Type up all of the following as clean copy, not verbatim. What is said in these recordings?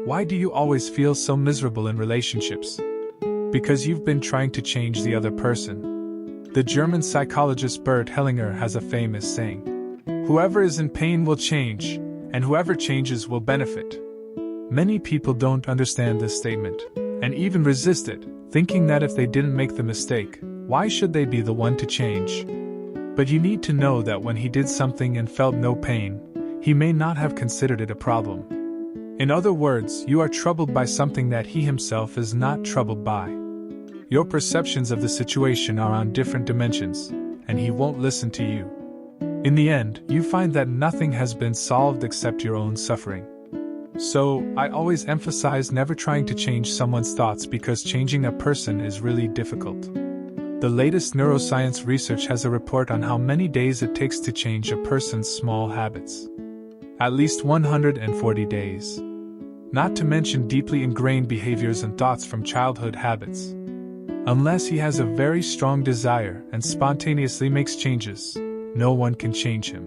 Why do you always feel so miserable in relationships? Because you've been trying to change the other person. The German psychologist Bert Hellinger has a famous saying: "Whoever is in pain will change, and whoever changes will benefit." Many people don't understand this statement, and even resist it, thinking that if they didn't make the mistake, why should they be the one to change? But you need to know that when he did something and felt no pain, he may not have considered it a problem. In other words, you are troubled by something that he himself is not troubled by. Your perceptions of the situation are on different dimensions, and he won't listen to you. In the end, you find that nothing has been solved except your own suffering. So, I always emphasize never trying to change someone's thoughts, because changing a person is really difficult. The latest neuroscience research has a report on how many days it takes to change a person's small habits. At least 140 days. Not to mention deeply ingrained behaviors and thoughts from childhood habits. Unless he has a very strong desire and spontaneously makes changes, no one can change him.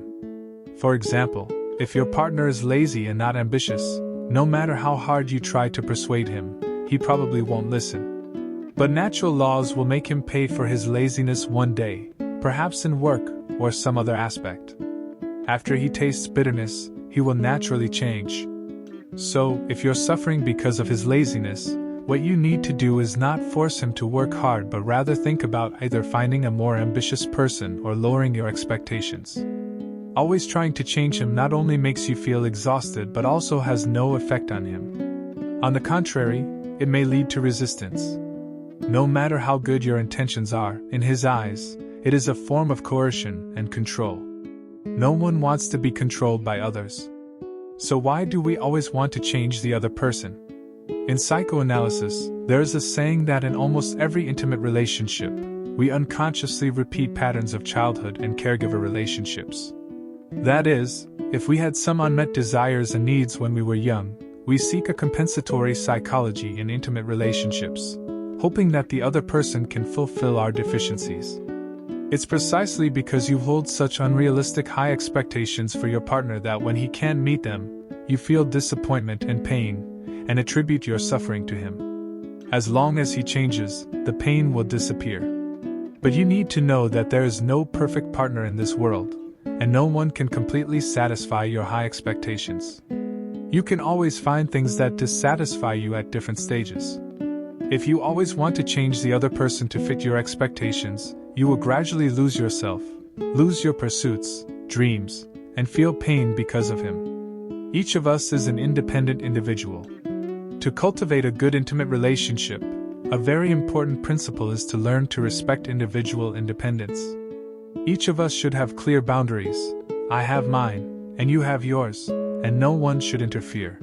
For example, if your partner is lazy and not ambitious, no matter how hard you try to persuade him, he probably won't listen. But natural laws will make him pay for his laziness one day, perhaps in work or some other aspect. After he tastes bitterness, he will naturally change. So, if you're suffering because of his laziness, what you need to do is not force him to work hard, but rather think about either finding a more ambitious person or lowering your expectations. Always trying to change him not only makes you feel exhausted but also has no effect on him. On the contrary, it may lead to resistance. No matter how good your intentions are, in his eyes, it is a form of coercion and control. No one wants to be controlled by others. So why do we always want to change the other person? In psychoanalysis, there is a saying that in almost every intimate relationship, we unconsciously repeat patterns of childhood and caregiver relationships. That is, if we had some unmet desires and needs when we were young, we seek a compensatory psychology in intimate relationships, hoping that the other person can fulfill our deficiencies. It's precisely because you hold such unrealistic high expectations for your partner that when he can't meet them, you feel disappointment and pain, and attribute your suffering to him. As long as he changes, the pain will disappear. But you need to know that there is no perfect partner in this world, and no one can completely satisfy your high expectations. You can always find things that dissatisfy you at different stages. If you always want to change the other person to fit your expectations, you will gradually lose yourself, lose your pursuits, dreams, and feel pain because of him. Each of us is an independent individual. To cultivate a good intimate relationship, a very important principle is to learn to respect individual independence. Each of us should have clear boundaries. I have mine, and you have yours, and no one should interfere.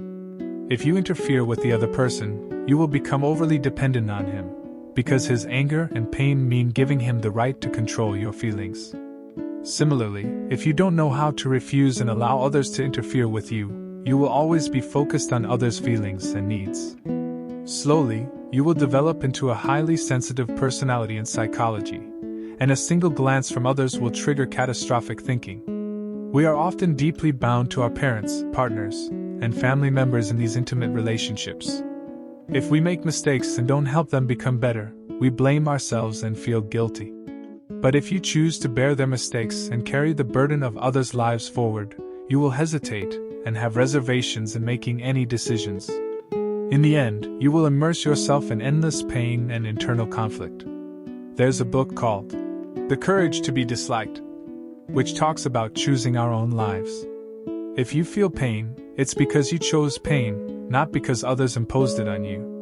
If you interfere with the other person, you will become overly dependent on him, because his anger and pain mean giving him the right to control your feelings. Similarly, if you don't know how to refuse and allow others to interfere with you, you will always be focused on others' feelings and needs. Slowly, you will develop into a highly sensitive personality in psychology, and a single glance from others will trigger catastrophic thinking. We are often deeply bound to our parents, partners, and family members in these intimate relationships. If we make mistakes and don't help them become better, we blame ourselves and feel guilty. But if you choose to bear their mistakes and carry the burden of others' lives forward, you will hesitate and have reservations in making any decisions. In the end, you will immerse yourself in endless pain and internal conflict. There's a book called The Courage to be Disliked, which talks about choosing our own lives. If you feel pain, it's because you chose pain, not because others imposed it on you.